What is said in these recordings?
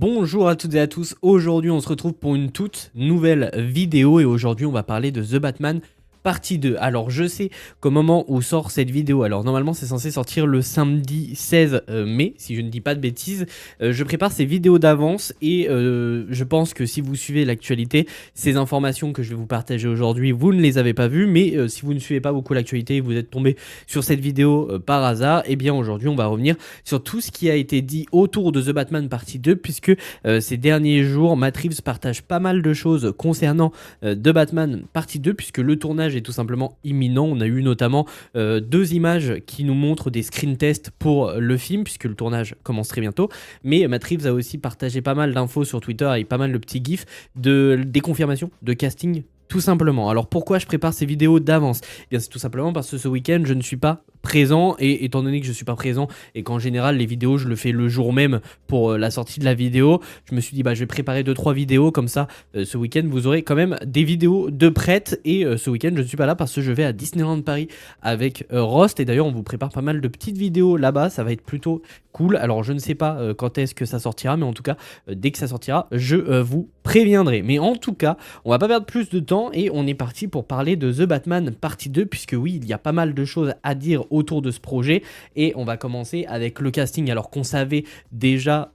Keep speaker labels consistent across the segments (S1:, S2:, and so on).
S1: Bonjour à toutes et à tous, aujourd'hui on se retrouve pour une toute nouvelle vidéo et aujourd'hui on va parler de The Batman partie 2. Alors je sais qu'au moment où sort cette vidéo, alors normalement c'est censé sortir le samedi 16 mai, si je ne dis pas de bêtises, je prépare ces vidéos d'avance et je pense que si vous suivez l'actualité, ces informations que je vais vous partager aujourd'hui, vous ne les avez pas vues, mais si vous ne suivez pas beaucoup l'actualité et vous êtes tombé sur cette vidéo par hasard, et bien aujourd'hui on va revenir sur tout ce qui a été dit autour de The Batman partie 2, puisque ces derniers jours, Matt Reeves partage pas mal de choses concernant The Batman partie 2, puisque le tournage est tout simplement imminent. On a eu notamment deux images qui nous montrent des screen tests pour le film, puisque le tournage commence très bientôt, mais Matt Reeves a aussi partagé pas mal d'infos sur Twitter et pas mal de petits gifs des confirmations de casting. Tout simplement. Alors pourquoi je prépare ces vidéos d'avance? Eh bien c'est tout simplement parce que ce week-end je ne suis pas présent, et étant donné que je suis pas présent et qu'en général les vidéos je le fais le jour même pour la sortie de la vidéo, je me suis dit je vais préparer 2-3 vidéos comme ça ce week-end vous aurez quand même des vidéos de prêtes, et ce week-end je ne suis pas là parce que je vais à Disneyland Paris avec Rost, et d'ailleurs on vous prépare pas mal de petites vidéos là-bas, ça va être plutôt cool. Alors je ne sais pas quand est-ce que ça sortira, mais en tout cas dès que ça sortira je vous préviendrai. Mais en tout cas on va pas perdre plus de temps et on est parti pour parler de The Batman partie 2, puisque oui, il y a pas mal de choses à dire autour de ce projet, et on va commencer avec le casting. Alors qu'on savait déjà,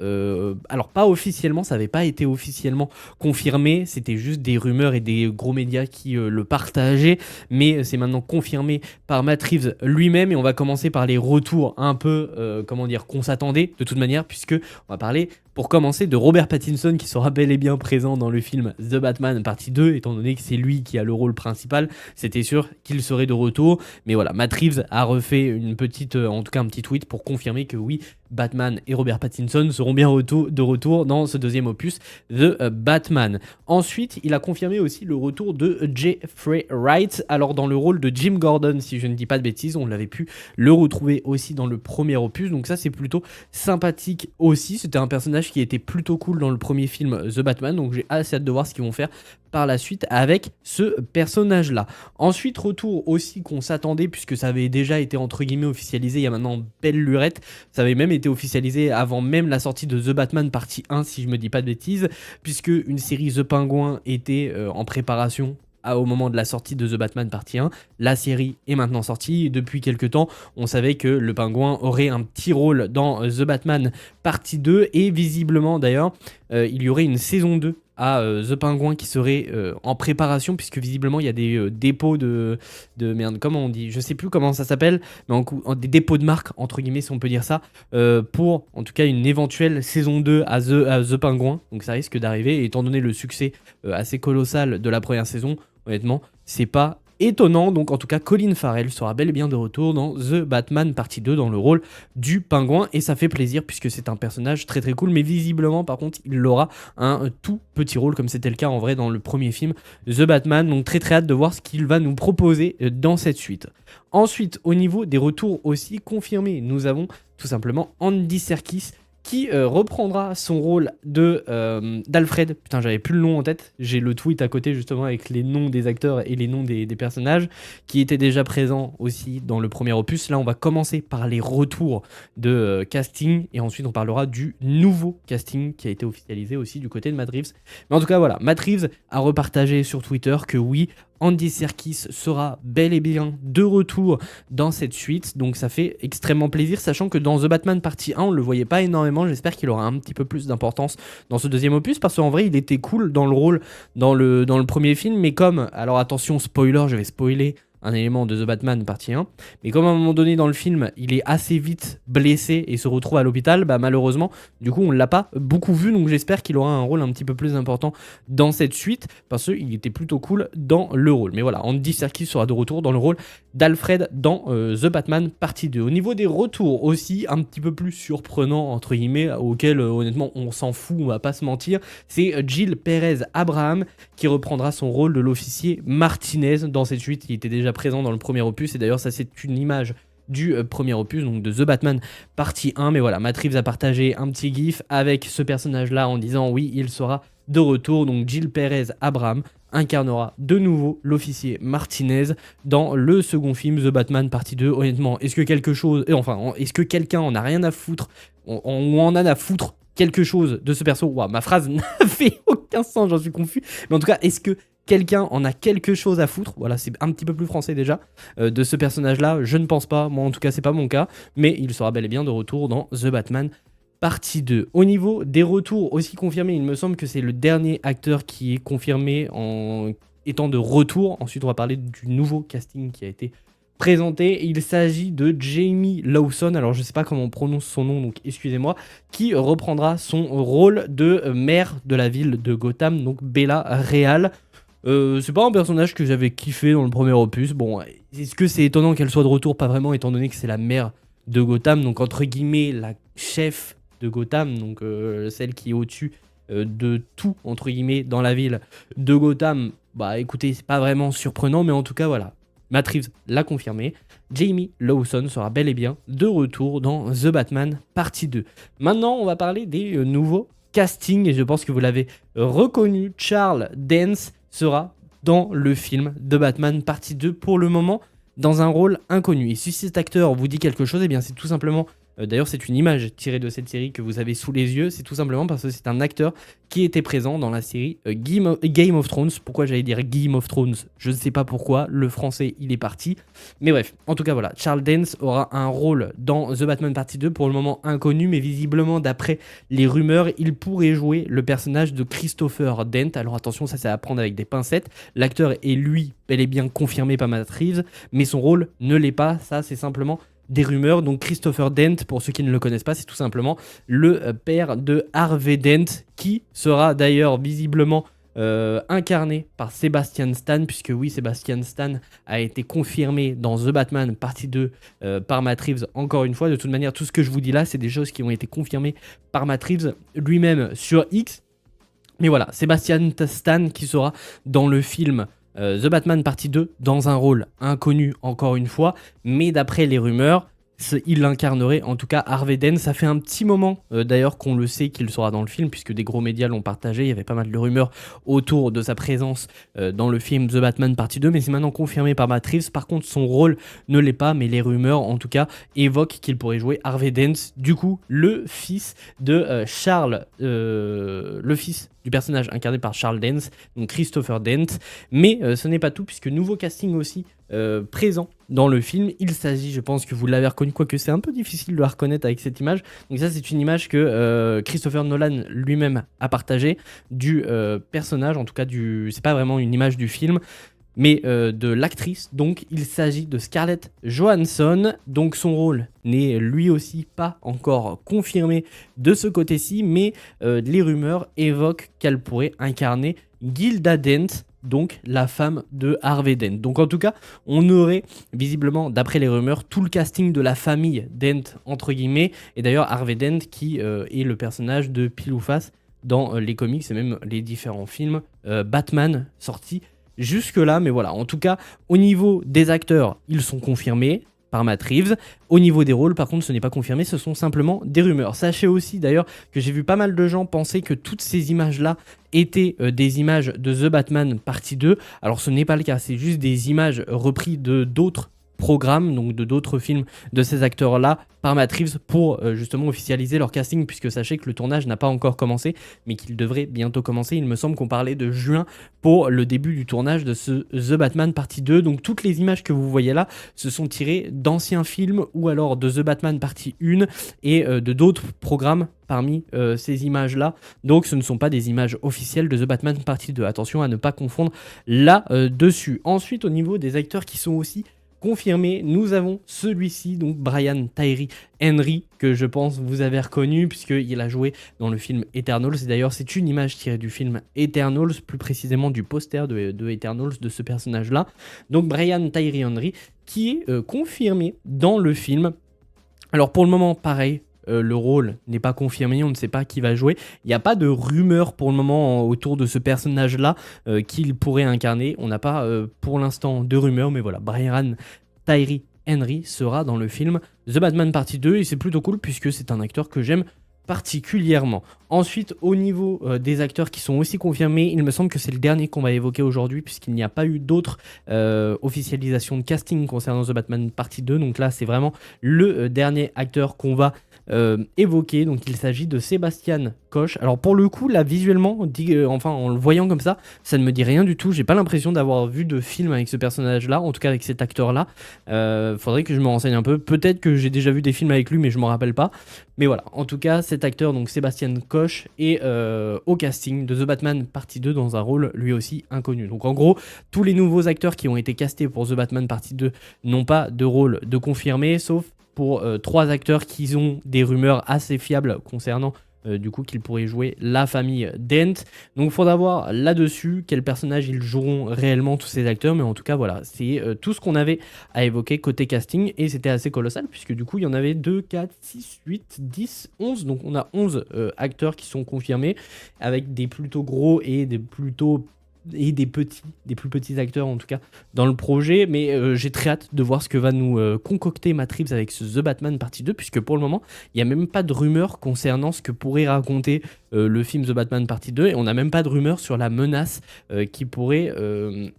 S1: alors pas officiellement, ça n'avait pas été officiellement confirmé, c'était juste des rumeurs et des gros médias qui le partageaient, mais c'est maintenant confirmé par Matt Reeves lui-même, et on va commencer par les retours un peu, comment dire, qu'on s'attendait de toute manière, puisque on va parler pour commencer de Robert Pattinson, qui sera bel et bien présent dans le film The Batman partie 2, étant donné que c'est lui qui a le rôle principal, c'était sûr qu'il serait de retour. Mais voilà, Matt Reeves a refait une petite, en tout cas un petit tweet pour confirmer que oui, Batman et Robert Pattinson seront bien de retour dans ce deuxième opus, The Batman. Ensuite, il a confirmé aussi le retour de Jeffrey Wright, alors dans le rôle de Jim Gordon, si je ne dis pas de bêtises, on l'avait pu le retrouver aussi dans le premier opus, donc ça c'est plutôt sympathique aussi. C'était un personnage qui était plutôt cool dans le premier film The Batman, donc j'ai assez hâte de voir ce qu'ils vont faire par la suite avec ce personnage là. Ensuite, retour aussi qu'on s'attendait, puisque ça avait déjà été entre guillemets officialisé il y a maintenant belle lurette, ça avait même été officialisé avant même la sortie de The Batman partie 1, si je me dis pas de bêtises, puisque une série The Penguin était en préparation au moment de la sortie de The Batman partie 1. La série est maintenant sortie. Depuis quelques temps, on savait que le Pingouin aurait un petit rôle dans The Batman partie 2, et visiblement d'ailleurs, il y aurait une saison 2 à The Penguin qui serait en préparation, puisque visiblement il y a des dépôts de merde, comment on dit, je sais plus comment ça s'appelle, mais des dépôts de marque entre guillemets, si on peut dire ça, pour en tout cas une éventuelle saison 2 à The Penguin. Donc ça risque d'arriver, et étant donné le succès assez colossal de la première saison, honnêtement c'est pas étonnant. Donc en tout cas Colin Farrell sera bel et bien de retour dans The Batman partie 2 dans le rôle du Pingouin, et ça fait plaisir puisque c'est un personnage très très cool, mais visiblement par contre il aura un tout petit rôle comme c'était le cas en vrai dans le premier film The Batman, donc très très hâte de voir ce qu'il va nous proposer dans cette suite. Ensuite, au niveau des retours aussi confirmés, nous avons tout simplement Andy Serkis qui reprendra son rôle d'Alfred. Putain, j'avais plus le nom en tête. J'ai le tweet à côté justement avec les noms des acteurs et les noms des personnages qui étaient déjà présents aussi dans le premier opus. Là, on va commencer par les retours de casting, et ensuite on parlera du nouveau casting qui a été officialisé aussi du côté de Matt Reeves. Mais en tout cas, voilà, Matt Reeves a repartagé sur Twitter que oui, Andy Serkis sera bel et bien de retour dans cette suite, donc ça fait extrêmement plaisir, sachant que dans The Batman partie 1 on le voyait pas énormément. J'espère qu'il aura un petit peu plus d'importance dans ce deuxième opus, parce qu'en vrai il était cool dans le rôle dans le premier film, mais comme, alors attention spoiler, je vais spoiler un élément de The Batman partie 1, mais comme à un moment donné dans le film il est assez vite blessé et se retrouve à l'hôpital, malheureusement du coup on l'a pas beaucoup vu, donc j'espère qu'il aura un rôle un petit peu plus important dans cette suite, parce qu'il était plutôt cool dans le rôle. Mais voilà, Andy Serkis sera de retour dans le rôle d'Alfred dans The Batman partie 2. Au niveau des retours aussi, un petit peu plus surprenant entre guillemets, auquel honnêtement on s'en fout, on va pas se mentir, c'est Gil Perez Abraham qui reprendra son rôle de l'officier Martinez dans cette suite. Il était déjà présent dans le premier opus, et d'ailleurs ça c'est une image du premier opus, donc de The Batman partie 1. Mais voilà, Matt Reeves a partagé un petit gif avec ce personnage là en disant oui, il sera de retour. Donc Gil Perez Abraham incarnera de nouveau l'officier Martinez dans le second film The Batman partie 2. Honnêtement, est-ce que quelqu'un en a rien à foutre, on en a à foutre quelque chose de ce perso. Waouh, ma phrase n'a fait aucun sens, j'en suis confus. Mais en tout cas, est-ce que quelqu'un en a quelque chose à foutre? Voilà, c'est un petit peu plus français déjà, de ce personnage-là. Je ne pense pas, moi en tout cas, c'est pas mon cas. Mais il sera bel et bien de retour dans The Batman partie 2. Au niveau des retours aussi confirmés, il me semble que c'est le dernier acteur qui est confirmé en étant de retour. Ensuite, on va parler du nouveau casting qui a été présenté. Il s'agit de Jamie Lawson, alors je sais pas comment on prononce son nom, donc excusez-moi, qui reprendra son rôle de maire de la ville de Gotham, donc Bella Real. C'est pas un personnage que j'avais kiffé dans le premier opus. Bon, est-ce que c'est étonnant qu'elle soit de retour? Pas vraiment, étant donné que c'est la maire de Gotham, donc entre guillemets la chef de Gotham, donc celle qui est au-dessus de tout, entre guillemets, dans la ville de Gotham. Bah écoutez, c'est pas vraiment surprenant, mais en tout cas voilà, Matt Reeves l'a confirmé, Jamie Lawson sera bel et bien de retour dans The Batman partie 2. Maintenant, on va parler des nouveaux castings, et je pense que vous l'avez reconnu, Charles Dance sera dans le film The Batman partie 2 pour le moment, dans un rôle inconnu. Et si cet acteur vous dit quelque chose, eh bien c'est tout simplement... D'ailleurs, c'est une image tirée de cette série que vous avez sous les yeux. C'est tout simplement parce que c'est un acteur qui était présent dans la série Game of Thrones. Pourquoi j'allais dire Game of Thrones? Je ne sais pas pourquoi. Le français, il est parti. Mais bref, en tout cas, voilà. Charles Dance aura un rôle dans The Batman partie 2, pour le moment inconnu, mais visiblement, d'après les rumeurs, il pourrait jouer le personnage de Christopher Dent. Alors attention, ça c'est à prendre avec des pincettes. L'acteur est, lui, bel et bien confirmé par Matt Reeves, mais son rôle ne l'est pas. Ça, c'est simplement des rumeurs. Donc Christopher Dent, pour ceux qui ne le connaissent pas, c'est tout simplement le père de Harvey Dent, qui sera d'ailleurs visiblement incarné par Sebastian Stan, puisque oui, Sebastian Stan a été confirmé dans The Batman partie 2 par Matt Reeves. Encore une fois, de toute manière, tout ce que je vous dis là, c'est des choses qui ont été confirmées par Matt Reeves lui-même sur X. Mais voilà, Sebastian Stan qui sera dans le film The Batman partie 2 dans un rôle inconnu encore une fois, mais d'après les rumeurs, il incarnerait en tout cas Harvey Dent. Ça fait un petit moment d'ailleurs qu'on le sait qu'il sera dans le film, puisque des gros médias l'ont partagé. Il y avait pas mal de rumeurs autour de sa présence dans le film The Batman partie 2, mais c'est maintenant confirmé par Matt Reeves. Par contre, son rôle ne l'est pas, mais les rumeurs en tout cas évoquent qu'il pourrait jouer Harvey Dent, du coup le fils de Charles, le fils du personnage incarné par Charles Dance, donc Christopher Dent. Mais ce n'est pas tout, puisque nouveau casting aussi présent dans le film. Il s'agit, je pense que vous l'avez reconnu, quoique c'est un peu difficile de la reconnaître avec cette image. Donc ça, c'est une image que Christopher Nolan lui-même a partagée du personnage, en tout cas c'est pas vraiment une image du film, mais de l'actrice. Donc il s'agit de Scarlett Johansson. Donc son rôle n'est lui aussi pas encore confirmé de ce côté-ci, mais les rumeurs évoquent qu'elle pourrait incarner Gilda Dent, donc la femme de Harvey Dent. Donc en tout cas, on aurait visiblement, d'après les rumeurs, tout le casting de la famille Dent, entre guillemets. Et d'ailleurs, Harvey Dent qui est le personnage de pile ou face dans les comics et même les différents films Batman sortis jusque-là. Mais voilà, en tout cas, au niveau des acteurs, ils sont confirmés par Matt Reeves. Au niveau des rôles, par contre, ce n'est pas confirmé, ce sont simplement des rumeurs. Sachez aussi d'ailleurs que j'ai vu pas mal de gens penser que toutes ces images-là étaient des images de The Batman partie 2. Alors ce n'est pas le cas, c'est juste des images reprises de d'autres programmes, donc de d'autres films de ces acteurs-là, par Matt Reeves pour justement officialiser leur casting, puisque sachez que le tournage n'a pas encore commencé, mais qu'il devrait bientôt commencer. Il me semble qu'on parlait de juin pour le début du tournage de ce The Batman partie 2. Donc toutes les images que vous voyez là, ce sont tirées d'anciens films ou alors de The Batman partie 1 et de d'autres programmes parmi ces images-là. Donc ce ne sont pas des images officielles de The Batman partie 2. Attention à ne pas confondre là-dessus. Ensuite, au niveau des acteurs qui sont aussi confirmé, nous avons celui-ci, donc Brian Tyree Henry, que je pense vous avez reconnu puisqu'il a joué dans le film Eternals. Et d'ailleurs, c'est une image tirée du film Eternals, plus précisément du poster de Eternals de ce personnage-là. Donc Brian Tyree Henry qui est confirmé dans le film. Alors pour le moment, pareil, le rôle n'est pas confirmé, on ne sait pas qui va jouer. Il n'y a pas de rumeur pour le moment autour de ce personnage-là qu'il pourrait incarner. On n'a pas pour l'instant de rumeurs, mais voilà, Brian Tyree Henry sera dans le film The Batman partie 2 et c'est plutôt cool puisque c'est un acteur que j'aime particulièrement. Ensuite, au niveau des acteurs qui sont aussi confirmés, il me semble que c'est le dernier qu'on va évoquer aujourd'hui puisqu'il n'y a pas eu d'autres officialisations de casting concernant The Batman partie 2. Donc là, c'est vraiment le dernier acteur qu'on va évoqué. Donc il s'agit de Sébastien Koch. Alors pour le coup, là visuellement, enfin en le voyant comme ça ne me dit rien du tout. J'ai pas l'impression d'avoir vu de film avec ce personnage-là, en tout cas avec cet acteur-là. Faudrait que je me renseigne un peu. Peut-être que j'ai déjà vu des films avec lui, mais je m'en rappelle pas. Mais voilà, en tout cas, cet acteur, donc Sébastien Koch, est au casting de The Batman partie 2 dans un rôle lui aussi inconnu. Donc en gros, tous les nouveaux acteurs qui ont été castés pour The Batman partie 2 n'ont pas de rôle de confirmé, sauf pour 3 acteurs qui ont des rumeurs assez fiables concernant du coup qu'ils pourraient jouer la famille Dent. Donc il faudra voir là-dessus quel personnage ils joueront réellement tous ces acteurs, mais en tout cas voilà, c'est tout ce qu'on avait à évoquer côté casting, et c'était assez colossal puisque du coup il y en avait 2, 4, 6, 8, 10, 11, donc on a 11 acteurs qui sont confirmés, avec des plutôt gros et des plutôt des plus petits acteurs en tout cas dans le projet, mais j'ai très hâte de voir ce que va nous concocter Matt Reeves avec ce The Batman partie 2, puisque pour le moment il n'y a même pas de rumeurs concernant ce que pourrait raconter le film The Batman partie 2, et on n'a même pas de rumeurs sur la menace qui pourrait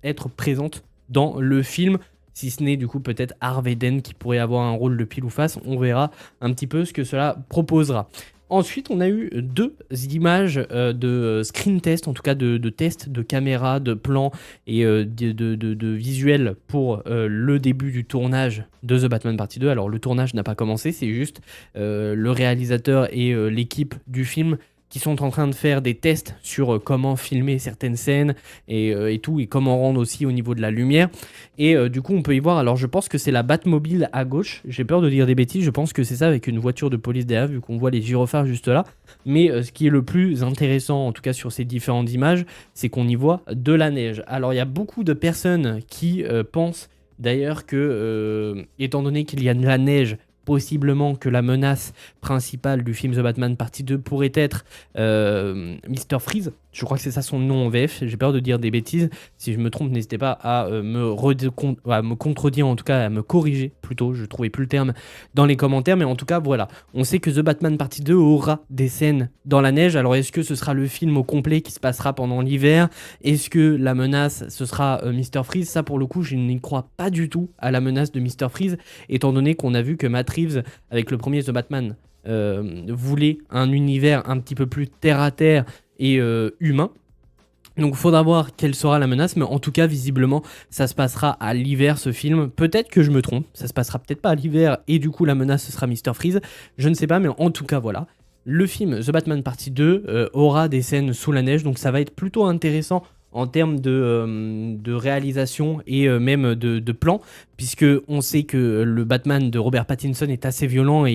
S1: être présente dans le film, si ce n'est du coup peut-être Harvey Dent qui pourrait avoir un rôle de pile ou face. On verra un petit peu ce que cela proposera. Ensuite, on a eu 2 images de screen test, en tout cas de tests de caméra, de plans et de visuels pour le début du tournage de The Batman partie 2. Alors le tournage n'a pas commencé, c'est juste le réalisateur et l'équipe du film qui sont en train de faire des tests sur comment filmer certaines scènes et tout, et comment rendre aussi au niveau de la lumière. Et du coup, on peut y voir, alors je pense que c'est la Batmobile à gauche, j'ai peur de dire des bêtises, je pense que c'est ça, avec une voiture de police derrière, vu qu'on voit les gyrophares juste là. Mais ce qui est le plus intéressant, en tout cas sur ces différentes images, c'est qu'on y voit de la neige. Alors il y a beaucoup de personnes qui pensent d'ailleurs que, étant donné qu'il y a de la neige, possiblement que la menace principale du film The Batman partie 2 pourrait être Mr. Freeze. Je crois que c'est ça son nom en VF, j'ai peur de dire des bêtises. Si je me trompe, n'hésitez pas à me contredire, en tout cas à me corriger plutôt, je trouvais plus le terme, dans les commentaires. Mais en tout cas, voilà, on sait que The Batman partie 2 aura des scènes dans la neige. Alors est-ce que ce sera le film au complet qui se passera pendant l'hiver? Est-ce que la menace, ce sera Mr. Freeze? Ça, pour le coup, je n'y crois pas du tout à la menace de Mr. Freeze, étant donné qu'on a vu que Matt Reeves, avec le premier The Batman, voulait un univers un petit peu plus terre-à-terre et humain. Donc il faudra voir quelle sera la menace, mais en tout cas visiblement ça se passera à l'hiver ce film. Peut-être que je me trompe, ça se passera peut-être pas à l'hiver et du coup la menace ce sera Mr. Freeze, je ne sais pas, mais en tout cas voilà. Le film The Batman partie 2 aura des scènes sous la neige, donc ça va être plutôt intéressant en termes de réalisation et même de plan, puisque on sait que le Batman de Robert Pattinson est assez violent et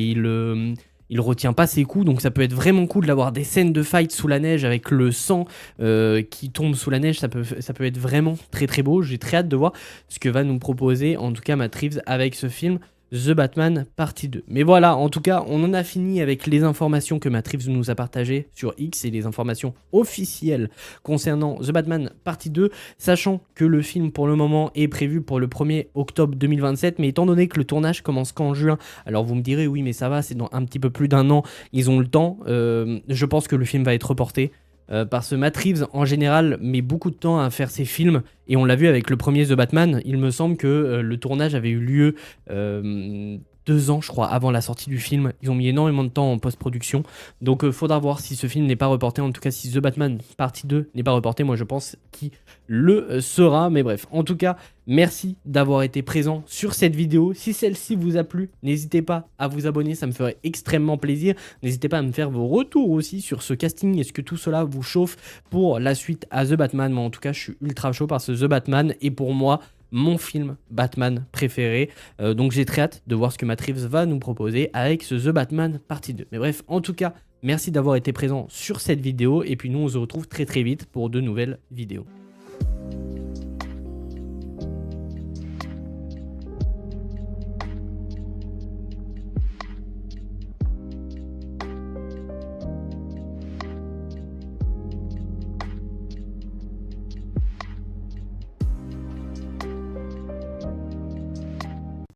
S1: il retient pas ses coups, donc ça peut être vraiment cool d'avoir des scènes de fight sous la neige avec le sang qui tombe sous la neige. Ça peut être vraiment très très beau. J'ai très hâte de voir ce que va nous proposer en tout cas Matt Reeves avec ce film The Batman partie 2. Mais voilà, en tout cas, on en a fini avec les informations que Matt Reeves nous a partagées sur X et les informations officielles concernant The Batman partie 2, sachant que le film pour le moment est prévu pour le 1er octobre 2027, mais étant donné que le tournage commence qu'en juin, alors vous me direz oui mais ça va, c'est dans un petit peu plus d'un an, ils ont le temps, je pense que le film va être reporté. Parce que Matt Reeves en général met beaucoup de temps à faire ses films, et on l'a vu avec le premier The Batman. Il me semble que le tournage avait eu lieu 2 ans je crois avant la sortie du film. Ils ont mis énormément de temps en post-production, donc faudra voir si ce film n'est pas reporté. En tout cas si The Batman partie 2 n'est pas reporté, moi je pense qu'il le sera. Mais bref, en tout cas merci d'avoir été présent sur cette vidéo. Si celle-ci vous a plu, n'hésitez pas à vous abonner, ça me ferait extrêmement plaisir. N'hésitez pas à me faire vos retours aussi sur ce casting. Est-ce que tout cela vous chauffe pour la suite à The Batman? Moi en tout cas je suis ultra chaud par ce The Batman, et pour moi mon film Batman préféré. Donc j'ai très hâte de voir ce que Matt Reeves va nous proposer avec ce The Batman partie 2. Mais bref, en tout cas, merci d'avoir été présent sur cette vidéo, et puis nous on se retrouve très très vite pour de nouvelles vidéos.